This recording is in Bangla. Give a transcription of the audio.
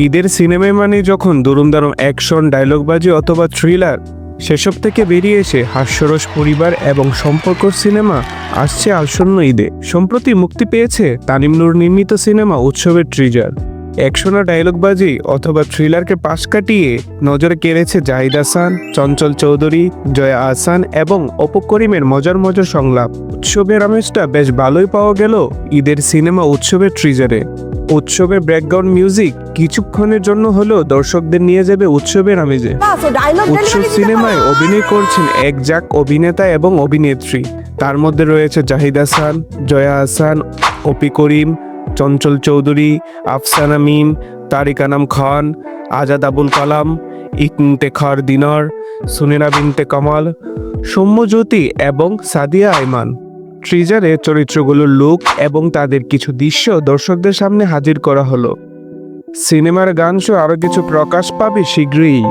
ঈদের সিনেমায় মানে যখন দরুম দারুম অ্যাকশন, ডায়লগবাজি অথবা থ্রিলার, সেসব থেকে বেরিয়ে এসে হাস্যরস, পরিবার এবং সম্পর্কর সিনেমা আসছে আসন্ন ঈদে। সম্প্রতি মুক্তি পেয়েছে তানিম নূর নির্মিত সিনেমা উৎসবের ট্রিজার। অ্যাকশন আর ডায়লগবাজি অথবা থ্রিলারকে পাশ কাটিয়ে নজরে কেড়েছে জাহিদ হাসান, চঞ্চল চৌধুরী, জয়া আহসান এবং অপু করিমের মজার মজার সংলাপ। উৎসবের আমেজটা বেশ ভালোই পাওয়া গেল ঈদের সিনেমা উৎসবের ট্রিজারে। উৎসবের ব্যাকগ্রাউন্ড মিউজিক কিছুক্ষণের জন্য হলেও দর্শকদের নিয়ে যাবে উৎসবের আমেজে। উৎসব সিনেমায় অভিনয় করছেন একঝাঁক অভিনেতা এবং অভিনেত্রী। তার মধ্যে রয়েছে জাহিদ হাসান, জয়া আহসান, অপি করিম, চঞ্চল চৌধুরী, আফসানা মিম, তারিক আনাম খান, আজাদ আবুল কালাম, ইফতেখার দিনার, সুনেরা বিনতে কামাল, সৌম্যজ্যোতি এবং সাদিয়া আইমান। ট্রিজারে চরিত্রগুলোর লুক এবং তাদের কিছু দৃশ্য দর্শকদের সামনে হাজির করা হলো। সিনেমার গান শো আরও কিছু প্রকাশ পাবে শীঘ্রই।